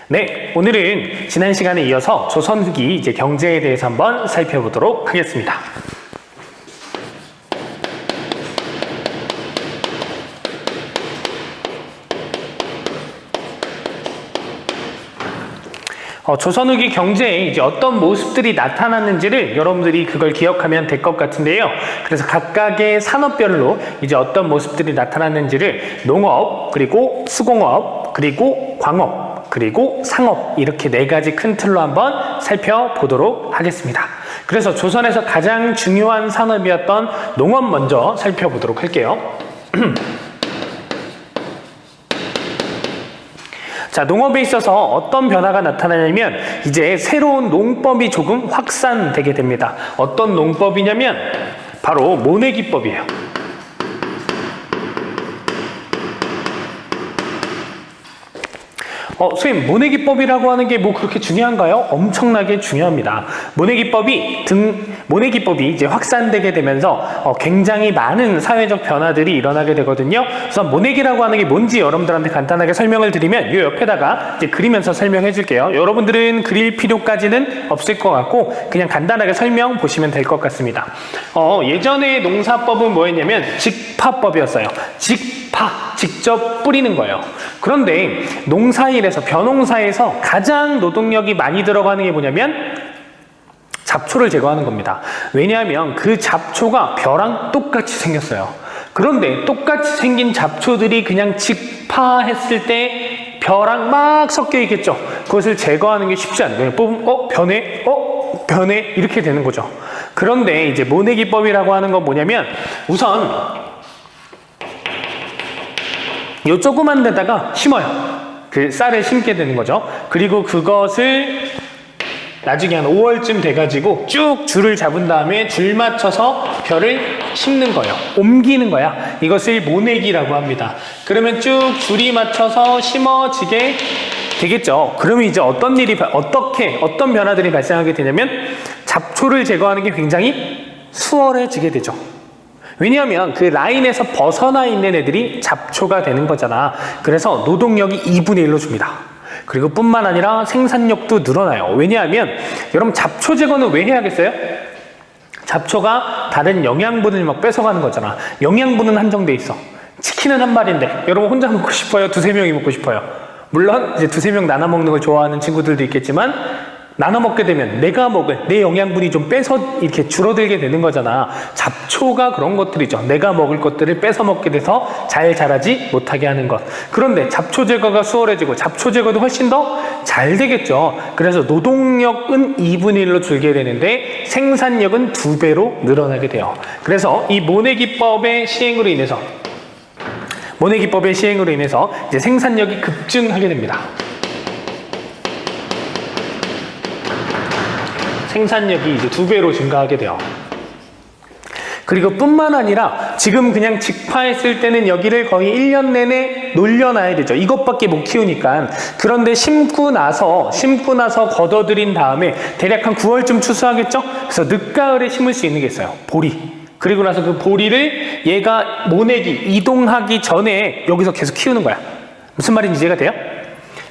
네, 오늘은 지난 시간에 이어서 조선 후기 경제에 대해서 한번 살펴보도록 하겠습니다. 조선 후기 경제에 어떤 모습들이 나타났는지를 여러분들이 그걸 기억하면 될 것 같은데요. 그래서 각각의 산업별로 어떤 모습들이 나타났는지를 농업, 그리고 수공업, 그리고 광업, 그리고 상업, 이렇게 네 가지 큰 틀로 한번 살펴보도록 하겠습니다. 그래서 조선에서 가장 중요한 산업이었던 농업 먼저 살펴보도록 할게요. 자, 농업에 있어서 어떤 변화가 나타나냐면 이제 새로운 농법이 조금 확산되게 됩니다. 어떤 농법이냐면 바로 모내기법이에요. 선생님, 모내기법이라고 하는 게 뭐 그렇게 중요한가요? 엄청나게 중요합니다. 모내기법이 이제 확산되게 되면서 굉장히 많은 사회적 변화들이 일어나게 되거든요. 그래서 모내기라고 하는 게 뭔지 여러분들한테 간단하게 설명을 드리면 이 옆에다가 이제 그리면서 설명해 줄게요. 여러분들은 그릴 필요까지는 없을 것 같고 그냥 간단하게 설명 보시면 될 것 같습니다. 예전에 농사법은 뭐였냐면 직파법이었어요. 직접 뿌리는 거예요. 그런데 농사일에서 벼농사에서 가장 노동력이 많이 들어가는 게 뭐냐면 잡초를 제거하는 겁니다. 왜냐하면 그 잡초가 벼랑 똑같이 생겼어요. 그런데 똑같이 생긴 잡초들이 그냥 직파했을 때 벼랑 막 섞여 있겠죠. 그것을 제거하는 게 쉽지 않아요. 그냥 뽑으면 변해 이렇게 되는 거죠. 그런데 이제 모내기법이라고 하는 건 뭐냐면 우선 요 조그만 데다가 심어요. 그 쌀을 심게 되는 거죠. 그리고 그것을 나중에 한 5월쯤 돼가지고 쭉 줄을 잡은 다음에 줄 맞춰서 벼를 심는 거예요. 옮기는 거야. 이것을 모내기라고 합니다. 그러면 쭉 줄이 맞춰서 심어지게 되겠죠. 그러면 이제 어떤 변화들이 발생하게 되냐면 잡초를 제거하는 게 굉장히 수월해지게 되죠. 왜냐하면 그 라인에서 벗어나 있는 애들이 잡초가 되는 거잖아. 그래서 노동력이 2분의 1로 줍니다. 그리고 뿐만 아니라 생산력도 늘어나요. 왜냐하면 여러분 잡초 제거는 왜 해야겠어요? 잡초가 다른 영양분을 막 뺏어가는 거잖아. 영양분은 한정돼 있어. 치킨은 한 마리인데 여러분 혼자 먹고 싶어요? 두세 명이 먹고 싶어요? 물론 이제 두세 명 나눠 먹는 걸 좋아하는 친구들도 있겠지만 나눠 먹게 되면 내가 먹을 내 영양분이 좀 뺏어 이렇게 줄어들게 되는 거잖아. 잡초가 그런 것들이죠. 내가 먹을 것들을 뺏어 먹게 돼서 잘 자라지 못하게 하는 것. 그런데 잡초 제거가 수월해지고 잡초 제거도 훨씬 더 잘 되겠죠. 그래서 노동력은 2분의 1로 줄게 되는데 생산력은 2배로 늘어나게 돼요. 그래서 이 모내기법의 시행으로 인해서 이제 생산력이 급증하게 됩니다. 생산력이 이제 2배로 증가하게 돼요. 그리고 뿐만 아니라 지금 그냥 직파했을 때는 여기를 거의 1년 내내 놀려놔야 되죠. 이것밖에 못 키우니까. 그런데 심고 나서 걷어들인 다음에 대략 한 9월쯤 추수하겠죠? 그래서 늦가을에 심을 수 있는 게 있어요. 보리. 그리고 나서 그 보리를 얘가 모내기, 이동하기 전에 여기서 계속 키우는 거야. 무슨 말인지 이해가 돼요?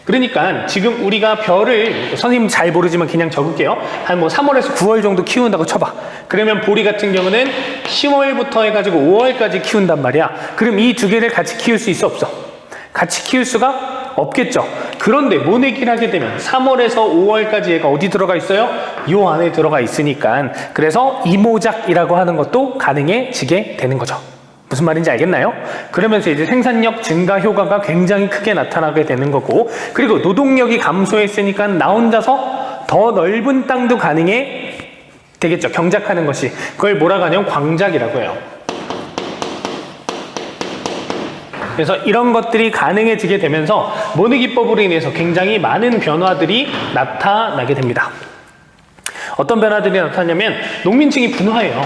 그러니까 지금 우리가 벼를 선생님 잘 모르지만 그냥 적을게요. 한 3월에서 9월 정도 키운다고 쳐봐. 그러면 보리 같은 경우는 10월부터 해가지고 5월까지 키운단 말이야. 그럼 이 두 개를 같이 키울 수 있어 없어? 같이 키울 수가 없겠죠. 그런데 모내기를 하게 되면 3월에서 5월까지 얘가 어디 들어가 있어요? 요 안에 들어가 있으니까 그래서 이모작이라고 하는 것도 가능해지게 되는 거죠. 무슨 말인지 알겠나요? 그러면서 이제 생산력 증가 효과가 굉장히 크게 나타나게 되는 거고, 그리고 노동력이 감소했으니까 나 혼자서 더 넓은 땅도 가능해 되겠죠. 경작하는 것이. 그걸 뭐라고 하냐면 광작이라고 해요. 그래서 이런 것들이 가능해지게 되면서 모내기법으로 인해서 굉장히 많은 변화들이 나타나게 됩니다. 어떤 변화들이 나타나냐면 농민층이 분화해요.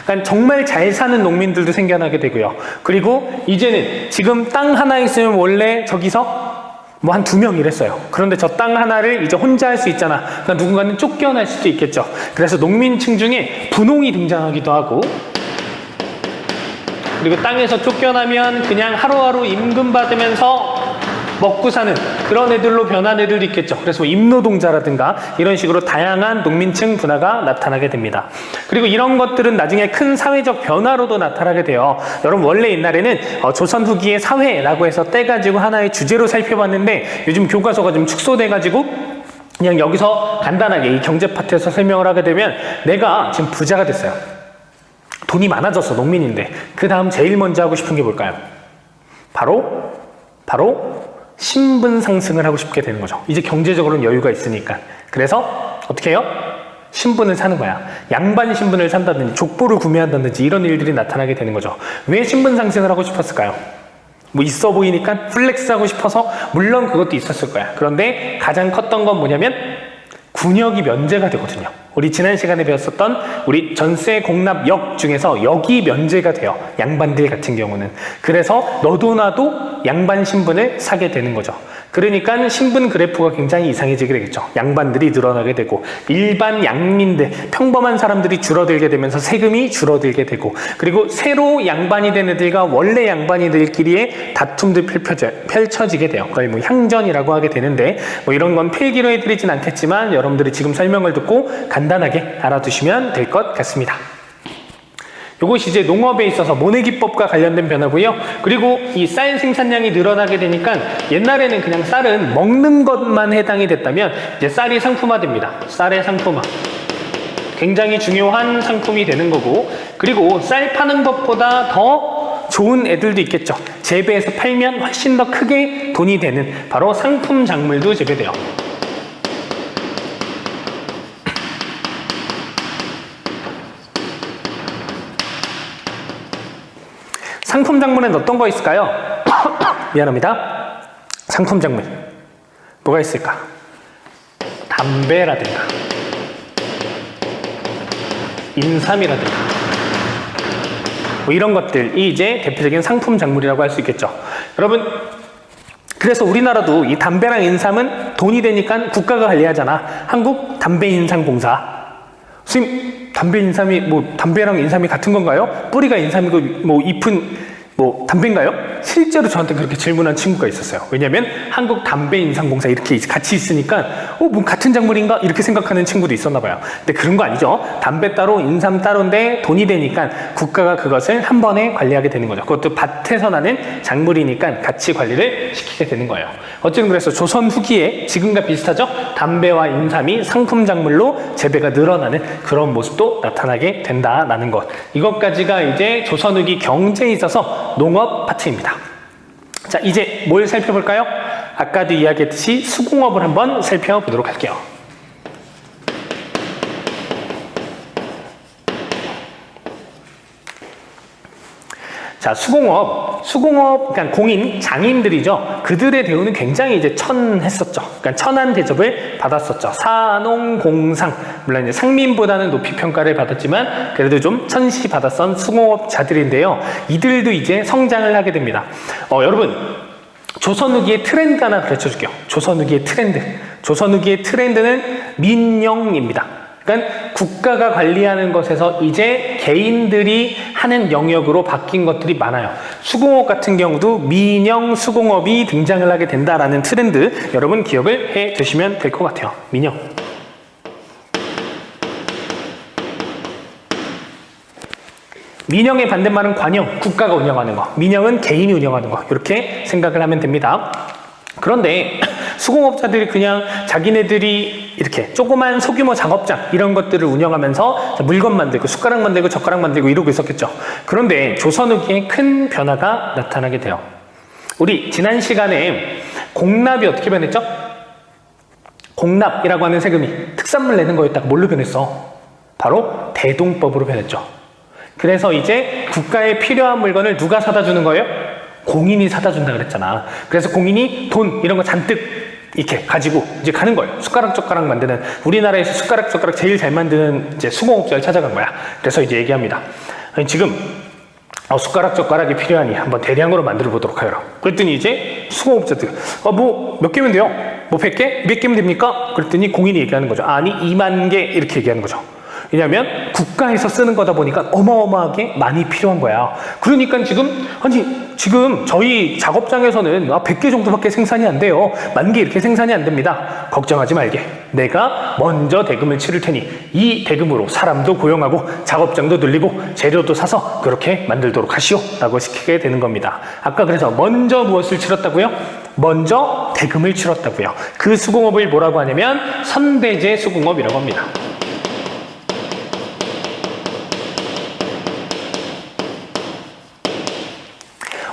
그러니까 정말 잘 사는 농민들도 생겨나게 되고요. 그리고 이제는 지금 땅 하나 있으면 원래 저기서 뭐 한 2명 이랬어요. 그런데 저 땅 하나를 이제 혼자 할 수 있잖아. 그러니까 누군가는 쫓겨날 수도 있겠죠. 그래서 농민층 중에 분홍이 등장하기도 하고 그리고 땅에서 쫓겨나면 그냥 하루하루 임금 받으면서 먹고 사는 그런 애들로 변한 애들도 있겠죠. 그래서 임노동자라든가 이런 식으로 다양한 농민층 분화가 나타나게 됩니다. 그리고 이런 것들은 나중에 큰 사회적 변화로도 나타나게 돼요. 여러분 원래 옛날에는 조선 후기의 사회라고 해서 떼가지고 하나의 주제로 살펴봤는데 요즘 교과서가 좀 축소돼가지고 그냥 여기서 간단하게 이 경제 파트에서 설명을 하게 되면 내가 지금 부자가 됐어요. 돈이 많아졌어. 농민인데 그 다음 제일 먼저 하고 싶은 게 뭘까요? 바로 신분 상승을 하고 싶게 되는 거죠. 이제 경제적으로는 여유가 있으니까. 그래서 어떻게 해요? 신분을 사는 거야. 양반 신분을 산다든지 족보를 구매한다든지 이런 일들이 나타나게 되는 거죠. 왜 신분 상승을 하고 싶었을까요? 뭐 있어 보이니까 플렉스 하고 싶어서 물론 그것도 있었을 거야. 그런데 가장 컸던 건 뭐냐면 군역이 면제가 되거든요. 우리 지난 시간에 배웠었던 우리 전세 공납역 중에서 역이 면제가 돼요. 양반들 같은 경우는. 그래서 너도 나도 양반 신분을 사게 되는 거죠. 그러니까 신분 그래프가 굉장히 이상해지게 되겠죠. 양반들이 늘어나게 되고 일반 양민들, 평범한 사람들이 줄어들게 되면서 세금이 줄어들게 되고 그리고 새로 양반이 된 애들과 원래 양반이들끼리의 다툼도 펼쳐지게 돼요. 거의 뭐 향전이라고 하게 되는데 뭐 이런 건 필기로 해드리진 않겠지만 여러분들이 지금 설명을 듣고 간단하게 알아두시면 될 것 같습니다. 이것이 이제 농업에 있어서 모내기법과 관련된 변화고요. 그리고 이 쌀 생산량이 늘어나게 되니까 옛날에는 그냥 쌀은 먹는 것만 해당이 됐다면 이제 쌀이 상품화됩니다. 쌀의 상품화. 굉장히 중요한 상품이 되는 거고 그리고 쌀 파는 것보다 더 좋은 애들도 있겠죠. 재배해서 팔면 훨씬 더 크게 돈이 되는 바로 상품 작물도 재배돼요. 상품 작물은 어떤 거 있을까요? 미안합니다. 상품 작물 뭐가 있을까? 담배라든가 인삼이라든가 뭐 이런 것들이 이제 대표적인 상품 작물이라고 할 수 있겠죠. 여러분 그래서 우리나라도 이 담배랑 인삼은 돈이 되니까 국가가 관리하잖아. 한국담배인삼공사. 선생님 담배 인삼이 뭐 담배랑 인삼이 같은 건가요? 뿌리가 인삼이고 뭐 잎은 뭐 담배인가요? 실제로 저한테 그렇게 질문한 친구가 있었어요. 왜냐면 한국담배인삼공사 이렇게 같이 있으니까 뭐 같은 작물인가? 이렇게 생각하는 친구도 있었나 봐요. 근데 그런 거 아니죠. 담배 따로 인삼 따로인데 돈이 되니까 국가가 그것을 한 번에 관리하게 되는 거죠. 그것도 밭에서 나는 작물이니까 같이 관리를 시키게 되는 거예요. 어쨌든 그래서 조선 후기에 지금과 비슷하죠. 담배와 인삼이 상품 작물로 재배가 늘어나는 그런 모습도 나타나게 된다라는 것. 이것까지가 이제 조선 후기 경제에 있어서 농업 파트입니다. 자, 이제 뭘 살펴볼까요? 아까도 이야기했듯이 수공업을 한번 살펴보도록 할게요. 자, 수공업, 그러니까 공인, 장인들이죠. 그들의 대우는 굉장히 이제 천했었죠. 그러니까 천한 대접을 받았었죠. 사농공상, 물론 이제 상민보다는 높이 평가를 받았지만 그래도 좀 천시 받았던 수공업자들인데요. 이들도 이제 성장을 하게 됩니다. 여러분, 조선 후기의 트렌드 하나 가르쳐 줄게요. 조선 후기의 트렌드. 조선 후기의 트렌드는 민영입니다. 그러니까 국가가 관리하는 것에서 이제 개인들이 하는 영역으로 바뀐 것들이 많아요. 수공업 같은 경우도 민영 수공업이 등장을 하게 된다라는 트렌드 여러분 기억을 해 두시면 될 것 같아요. 민영. 민영의 반대말은 관영, 국가가 운영하는 거. 민영은 개인이 운영하는 거. 이렇게 생각을 하면 됩니다. 그런데 수공업자들이 그냥 자기네들이 이렇게 조그만 소규모 작업장 이런 것들을 운영하면서 물건 만들고 숟가락 만들고 젓가락 만들고 이러고 있었겠죠. 그런데 조선 후기에 큰 변화가 나타나게 돼요. 우리 지난 시간에 공납이 어떻게 변했죠? 공납이라고 하는 세금이 특산물 내는 거였다가 뭘로 변했어? 바로 대동법으로 변했죠. 그래서 이제 국가에 필요한 물건을 누가 사다 주는 거예요? 공인이 사다 준다 그랬잖아. 그래서 공인이 돈 이런 거 잔뜩 이렇게 가지고 이제 가는 거예요. 숟가락 젓가락 만드는, 우리나라에서 숟가락 젓가락 제일 잘 만드는 이제 수공업자를 찾아간 거야. 그래서 이제 얘기합니다. 아니, 지금 숟가락 젓가락이 필요하니 한번 대량으로 만들어 보도록 하여라. 그랬더니 이제 수공업자들 뭐 몇 개면 돼요? 뭐 100개? 몇 개면 됩니까? 그랬더니 공인이 얘기하는 거죠. 아니 2만 개 이렇게 얘기하는 거죠. 왜냐하면 국가에서 쓰는 거다 보니까 어마어마하게 많이 필요한 거야. 그러니까 지금 저희 작업장에서는 100개 정도밖에 생산이 안 돼요. 10,000개 이렇게 생산이 안 됩니다. 걱정하지 말게. 내가 먼저 대금을 치를 테니 이 대금으로 사람도 고용하고 작업장도 늘리고 재료도 사서 그렇게 만들도록 하시오 라고 시키게 되는 겁니다. 아까 그래서 먼저 무엇을 치렀다고요? 먼저 대금을 치렀다고요. 그 수공업을 뭐라고 하냐면 선대제 수공업이라고 합니다.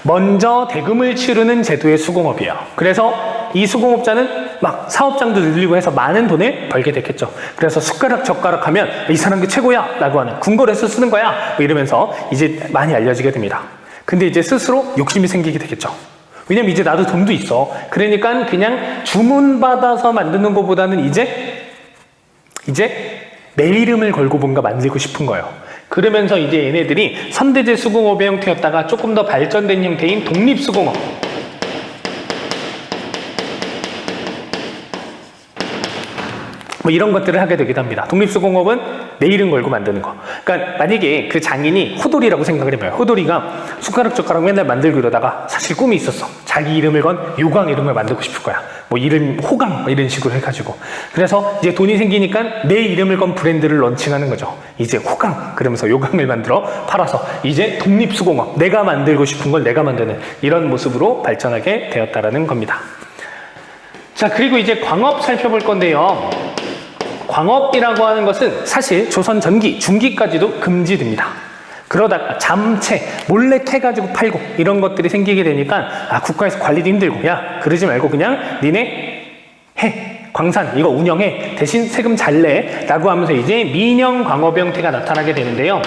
먼저 대금을 치르는 제도의 수공업이에요. 그래서 이 수공업자는 막 사업장도 늘리고 해서 많은 돈을 벌게 됐겠죠. 그래서 숟가락 젓가락 하면 이 사람이 최고야 라고 하는 궁궐에서 쓰는 거야 뭐 이러면서 이제 많이 알려지게 됩니다. 근데 이제 스스로 욕심이 생기게 되겠죠. 왜냐면 이제 나도 돈도 있어. 그러니까 그냥 주문받아서 만드는 것보다는 이제 내 이름을 걸고 뭔가 만들고 싶은 거예요. 그러면서 이제 얘네들이 선대제 수공업의 형태였다가 조금 더 발전된 형태인 독립수공업, 뭐 이런 것들을 하게 되기도 합니다. 독립수공업은 내 이름 걸고 만드는 거. 그러니까 만약에 그 장인이 호돌이라고 생각을 해봐요. 호돌이가 숟가락 젓가락 맨날 만들고 이러다가 사실 꿈이 있었어. 자기 이름을 건 요강 이름을 만들고 싶을 거야. 뭐 이름 호강 이런 식으로 해가지고. 그래서 이제 돈이 생기니까 내 이름을 건 브랜드를 런칭하는 거죠. 이제 호강 그러면서 요강을 만들어 팔아서 이제 독립수공업, 내가 만들고 싶은 걸 내가 만드는 이런 모습으로 발전하게 되었다라는 겁니다. 자, 그리고 이제 광업 살펴볼 건데요. 광업이라고 하는 것은 사실 조선 전기, 중기까지도 금지됩니다. 그러다가 잠체, 몰래 캐가지고 팔고 이런 것들이 생기게 되니까 국가에서 관리도 힘들고 야 그러지 말고 그냥 니네 해, 광산 이거 운영해 대신 세금 잘 내 라고 하면서 이제 민영 광업 형태가 나타나게 되는데요.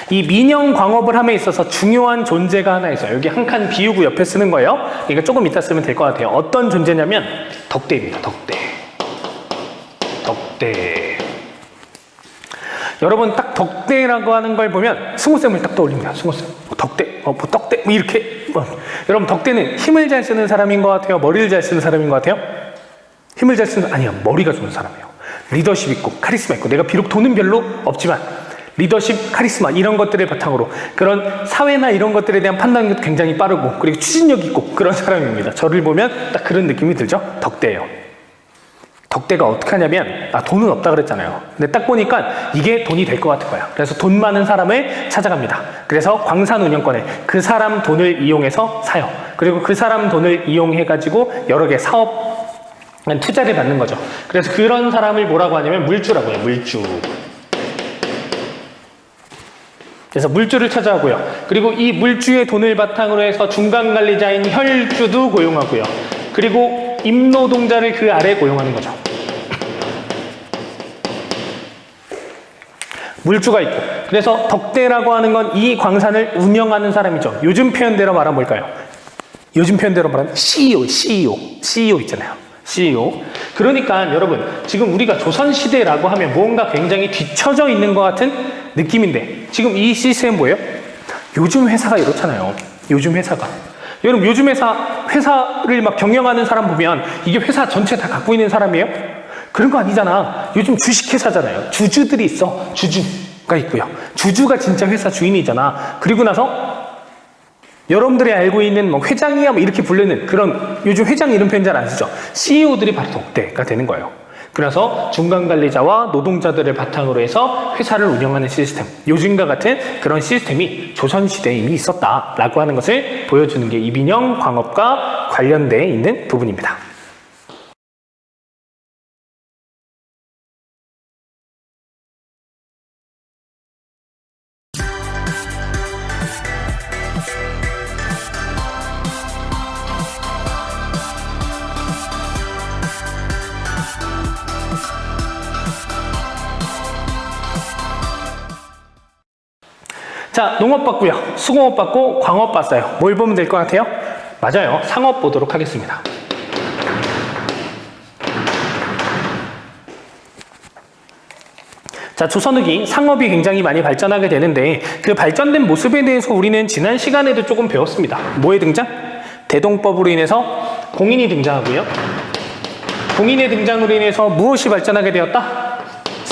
이 민영 광업을 함에 있어서 중요한 존재가 하나 있어요. 여기 한 칸 비우고 옆에 쓰는 거예요. 그러니까 조금 이따 쓰면 될 것 같아요. 어떤 존재냐면 덕대입니다. 덕대. 여러분 딱 덕대라고 하는 걸 보면 승호쌤을 딱 떠올립니다. 승호쌤. 덕대, 떡대, 이렇게. 여러분 덕대는 힘을 잘 쓰는 사람인 것 같아요? 머리를 잘 쓰는 사람인 것 같아요? 힘을 잘 쓰는, 아니요. 머리가 좋은 사람이에요. 리더십 있고 카리스마 있고 내가 비록 돈은 별로 없지만 리더십, 카리스마 이런 것들을 바탕으로 그런 사회나 이런 것들에 대한 판단도 굉장히 빠르고 그리고 추진력 있고 그런 사람입니다. 저를 보면 딱 그런 느낌이 들죠? 덕대예요. 덕대가 어떻게 하냐면 돈은 없다 그랬잖아요. 근데 딱 보니까 이게 돈이 될 것 같은 거야. 그래서 돈 많은 사람을 찾아갑니다. 그래서 광산 운영권에 그 사람 돈을 이용해서 사요. 그리고 그 사람 돈을 이용해가지고 여러 개 사업 투자를 받는 거죠. 그래서 그런 사람을 뭐라고 하냐면 물주라고 해요. 물주. 그래서 물주를 찾아오고요. 그리고 이 물주의 돈을 바탕으로 해서 중간관리자인 혈주도 고용하고요. 그리고 임노동자를 그 아래 고용하는 거죠. 물주가 있고. 그래서 덕대라고 하는 건 이 광산을 운영하는 사람이죠. 요즘 표현대로 말하면 뭘까요? 요즘 표현대로 말하면 CEO 있잖아요. CEO. 그러니까 여러분 지금 우리가 조선시대라고 하면 뭔가 굉장히 뒤처져 있는 것 같은 느낌인데 지금 이 시스템 뭐예요? 요즘 회사가 이렇잖아요. 요즘 회사가. 여러분 요즘 회사를 막 경영하는 사람 보면 이게 회사 전체 다 갖고 있는 사람이에요? 그런 거 아니잖아. 요즘 주식회사잖아요. 주주들이 있어. 주주가 있고요. 주주가 진짜 회사 주인이잖아. 그리고 나서 여러분들이 알고 있는 뭐 회장이야 뭐 이렇게 부르는 그런 요즘 회장 이름 표현 잘 안 쓰죠. CEO들이 바로 덕대가 되는 거예요. 그래서 중간관리자와 노동자들을 바탕으로 해서 회사를 운영하는 시스템, 요즘과 같은 그런 시스템이 조선시대에 이미 있었다라고 하는 것을 보여주는 게 이 민영 광업과 관련되어 있는 부분입니다. 자, 농업 봤고요. 수공업 봤고 광업 봤어요. 뭘 보면 될 것 같아요? 맞아요. 상업 보도록 하겠습니다. 자, 조선 후기 상업이 굉장히 많이 발전하게 되는데 그 발전된 모습에 대해서 우리는 지난 시간에도 조금 배웠습니다. 뭐의 등장? 대동법으로 인해서 공인이 등장하고요. 공인의 등장으로 인해서 무엇이 발전하게 되었다?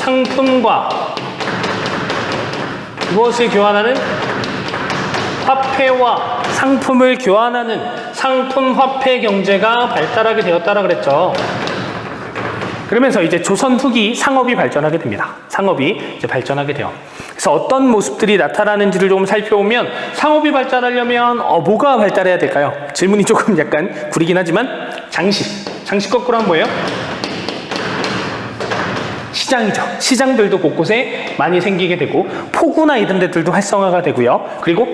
상품과 무엇을 교환하는? 화폐와 상품을 교환하는 상품 화폐 경제가 발달하게 되었다라 그랬죠. 그러면서 이제 조선 후기 상업이 발전하게 됩니다. 상업이 이제 발전하게 돼요. 그래서 어떤 모습들이 나타나는지를 조금 살펴보면 상업이 발달하려면 뭐가 발달해야 될까요? 질문이 조금 약간 구리긴 하지만 장식 거꾸로 하면 뭐예요? 시장이죠. 시장들도 곳곳에 많이 생기게 되고 포구나 이런 데들도 활성화가 되고요. 그리고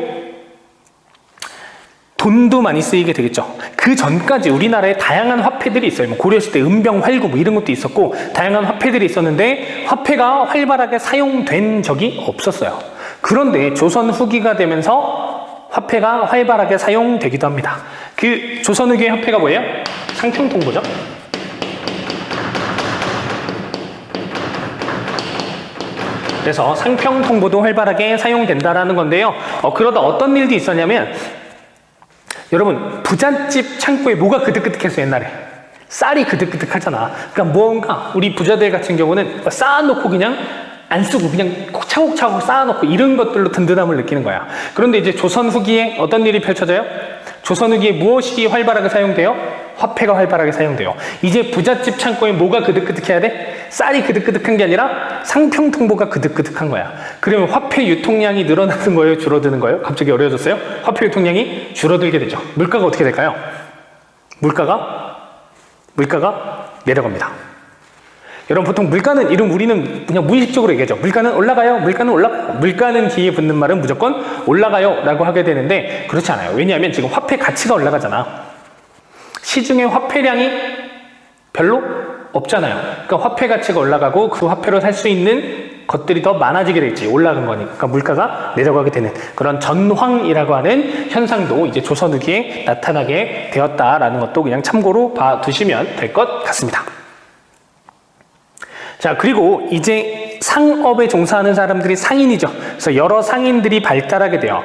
돈도 많이 쓰이게 되겠죠. 그 전까지 우리나라에 다양한 화폐들이 있어요. 뭐 고려시대 은병, 활구 뭐 이런 것도 있었고 다양한 화폐들이 있었는데 화폐가 활발하게 사용된 적이 없었어요. 그런데 조선 후기가 되면서 화폐가 활발하게 사용되기도 합니다. 그 조선 후기의 화폐가 뭐예요? 상평통보죠. 그래서 상평통보도 활발하게 사용된다라는 건데요. 그러다 어떤 일도 있었냐면 여러분 부잣집 창고에 뭐가 그득그득했어 옛날에? 쌀이 그득그득하잖아. 그러니까 뭔가 우리 부자들 같은 경우는 쌓아놓고 그냥 안 쓰고 그냥 차곡차곡 쌓아놓고 이런 것들로 든든함을 느끼는 거야. 그런데 이제 조선 후기에 어떤 일이 펼쳐져요? 조선 후기에 무엇이 활발하게 사용돼요? 화폐가 활발하게 사용돼요. 이제 부잣집 창고에 뭐가 그득그득해야 돼? 쌀이 그득그득한 게 아니라 상평통보가 그득그득한 거야. 그러면 화폐 유통량이 늘어나는 거예요? 줄어드는 거예요? 갑자기 어려워졌어요? 화폐 유통량이 줄어들게 되죠. 물가가 어떻게 될까요? 물가가 내려갑니다. 여러분 보통 물가는 우리는 그냥 무의식적으로 얘기하죠. 물가는 올라가요. 물가는 올라가요. 물가는 뒤에 붙는 말은 무조건 올라가요 라고 하게 되는데 그렇지 않아요. 왜냐하면 지금 화폐 가치가 올라가잖아. 시중에 화폐량이 별로 없잖아요. 그러니까 화폐 가치가 올라가고 그 화폐로 살 수 있는 것들이 더 많아지게 될지 올라간 거니까 그러니까 물가가 내려가게 되는 그런 전황이라고 하는 현상도 이제 조선 후기에 나타나게 되었다라는 것도 그냥 참고로 봐두시면 될 것 같습니다. 자, 그리고 이제 상업에 종사하는 사람들이 상인이죠. 그래서 여러 상인들이 발달하게 돼요.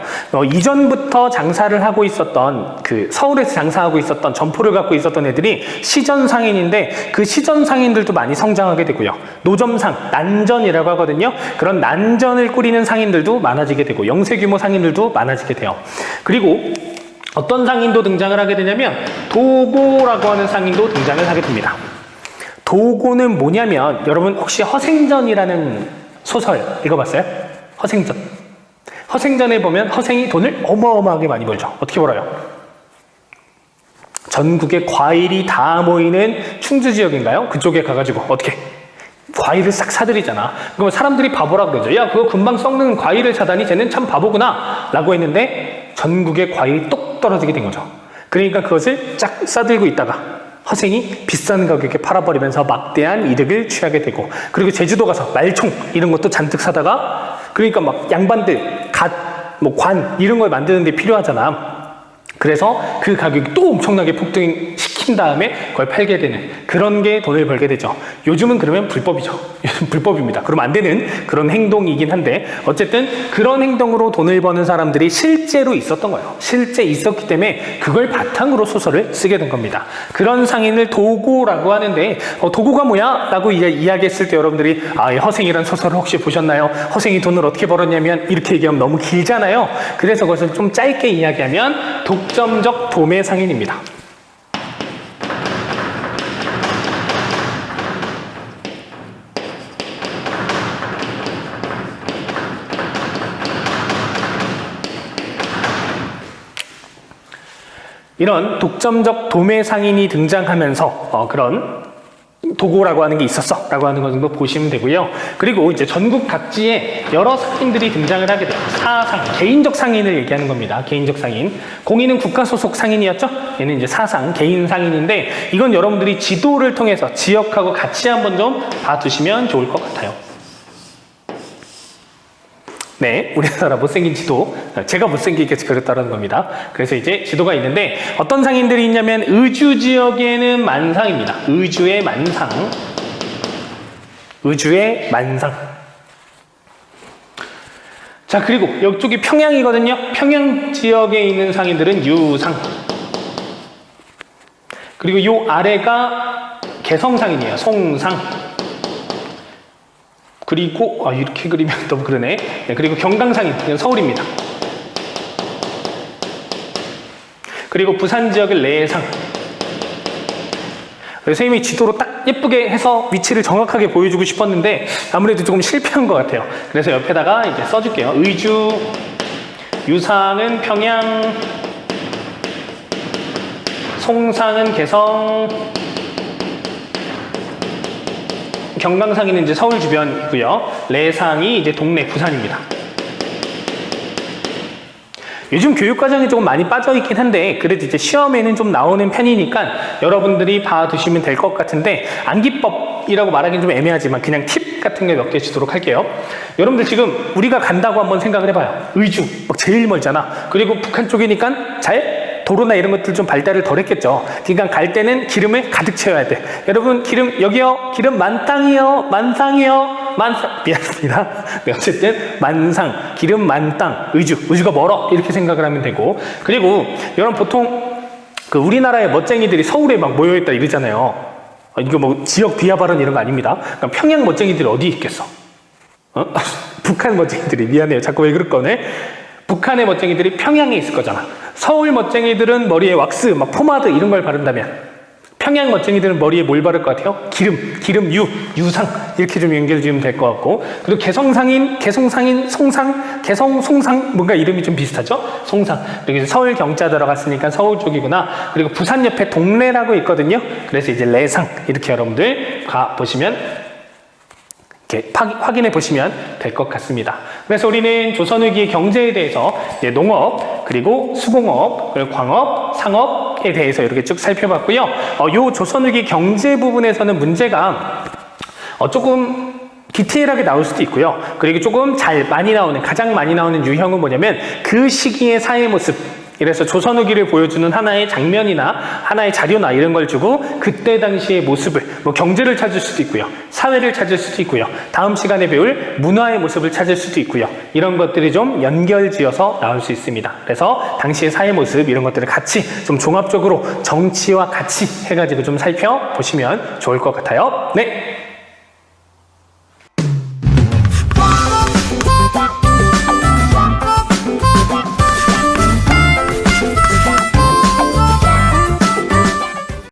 이전부터 장사를 하고 있었던 서울에서 장사하고 있었던 점포를 갖고 있었던 애들이 시전 상인인데 그 시전 상인들도 많이 성장하게 되고요. 노점상, 난전이라고 하거든요. 그런 난전을 꾸리는 상인들도 많아지게 되고 영세 규모 상인들도 많아지게 돼요. 그리고 어떤 상인도 등장을 하게 되냐면 도고라고 하는 상인도 등장을 하게 됩니다. 도고는 뭐냐면 여러분 혹시 허생전이라는 소설 읽어봤어요? 허생전. 허생전에 보면 허생이 돈을 어마어마하게 많이 벌죠. 어떻게 벌어요? 전국에 과일이 다 모이는 충주 지역인가요? 그쪽에 가가지고 어떻게? 과일을 싹 사들이잖아. 그럼 사람들이 바보라 그러죠. 야, 그거 금방 썩는 과일을 사다니 쟤는 참 바보구나 라고 했는데 전국에 과일이 똑 떨어지게 된 거죠. 그러니까 그것을 쫙 싸들고 있다가 허생이 비싼 가격에 팔아버리면서 막대한 이득을 취하게 되고 그리고 제주도 가서 말총 이런 것도 잔뜩 사다가 그러니까 막 양반들, 갓, 관 이런 걸 만드는 데 필요하잖아. 그래서 그 가격이 또 엄청나게 폭등시킨 다음에 그걸 팔게 되는 그런 게 돈을 벌게 되죠. 요즘은 그러면 불법이죠. 요즘 불법입니다. 그러면 안 되는 그런 행동이긴 한데 어쨌든 그런 행동으로 돈을 버는 사람들이 실제로 있었던 거예요. 실제 있었기 때문에 그걸 바탕으로 소설을 쓰게 된 겁니다. 그런 상인을 도고라고 하는데 도고가 뭐야? 라고 이야기했을 때 여러분들이 이 허생이란 소설을 혹시 보셨나요? 허생이 돈을 어떻게 벌었냐면 이렇게 얘기하면 너무 길잖아요. 그래서 그것을 좀 짧게 이야기하면 독점적 도매 상인입니다. 이런 독점적 도매 상인이 등장하면서 그런 도고라고 하는 게 있었어 라고 하는 것 정도 보시면 되고요. 그리고 이제 전국 각지에 여러 상인들이 등장을 하게 돼요. 사상, 개인적 상인을 얘기하는 겁니다. 개인적 상인. 공인은 국가 소속 상인이었죠. 얘는 이제 사상, 개인 상인인데 이건 여러분들이 지도를 통해서 지역하고 같이 한번 좀 봐두시면 좋을 것 같아요. 네, 우리나라 못생긴 지도, 제가 못생기게 그렸다는 겁니다. 그래서 이제 지도가 있는데 어떤 상인들이 있냐면 의주 지역에는 만상입니다. 의주의 만상. 의주의 만상. 자, 그리고 이쪽이 평양이거든요. 평양 지역에 있는 상인들은 유상. 그리고 요 아래가 개성상인이에요. 송상. 그리고 이렇게 그리면 너무 그러네. 네, 그리고 경강상인 서울입니다. 그리고 부산 지역의 내상. 선생님이 지도로 딱 예쁘게 해서 위치를 정확하게 보여주고 싶었는데 아무래도 조금 실패한 것 같아요. 그래서 옆에다가 이제 써줄게요. 의주, 유상은 평양, 송상은 개성, 경강상인은 이제 서울 주변이고요. 내상이 이제 동네 부산입니다. 요즘 교육과정이 조금 많이 빠져있긴 한데 그래도 이제 시험에는 좀 나오는 편이니까 여러분들이 봐두시면 될 것 같은데 암기법이라고 말하기는 좀 애매하지만 그냥 팁 같은 게 몇 개 주도록 할게요. 여러분들 지금 우리가 간다고 한번 생각을 해봐요. 의주 막 제일 멀잖아. 그리고 북한 쪽이니까 도로나 이런 것들 좀 발달을 덜 했겠죠. 그러니까 갈 때는 기름을 가득 채워야 돼. 여러분 기름 여기요. 기름 만땅이요. 만상이요. 미안합니다. 네, 어쨌든 만상, 기름 만땅, 의주가 멀어 이렇게 생각을 하면 되고 그리고 여러분 보통 그 우리나라의 멋쟁이들이 서울에 막 모여있다 이러잖아요. 이거 뭐 지역 비하 발언 이런 거 아닙니다. 그러니까 평양 멋쟁이들이 어디 있겠어? 북한 멋쟁이들이 미안해요. 자꾸 왜 그럴 거네? 북한의 멋쟁이들이 평양에 있을 거잖아. 서울 멋쟁이들은 머리에 왁스, 막 포마드 이런 걸 바른다면 평양 멋쟁이들은 머리에 뭘 바를 것 같아요? 기름, 유상 이렇게 좀 연결 지으면 될 것 같고 그리고 개성상인, 송상, 개성, 송상 뭔가 이름이 좀 비슷하죠? 송상 그리고 이제 서울 경자 들어갔으니까 서울 쪽이구나. 그리고 부산 옆에 동래라고 있거든요. 그래서 이제 내상 이렇게 여러분들 보시면 이렇게 확인해 보시면 될 것 같습니다. 그래서 우리는 조선후기의 경제에 대해서 이제 농업, 그리고 수공업, 그리고 광업, 상업에 대해서 이렇게 쭉 살펴봤고요. 요 조선후기 경제 부분에서는 문제가 조금 디테일하게 나올 수도 있고요. 그리고 조금 가장 많이 나오는 유형은 뭐냐면 그 시기의 사회 모습. 그래서 조선 후기를 보여주는 하나의 장면이나 하나의 자료나 이런 걸 주고 그때 당시의 모습을 뭐 경제를 찾을 수도 있고요. 사회를 찾을 수도 있고요. 다음 시간에 배울 문화의 모습을 찾을 수도 있고요. 이런 것들이 좀 연결지어서 나올 수 있습니다. 그래서 당시의 사회 모습 이런 것들을 같이 좀 종합적으로 정치와 같이 해가지고 좀 살펴보시면 좋을 것 같아요. 네.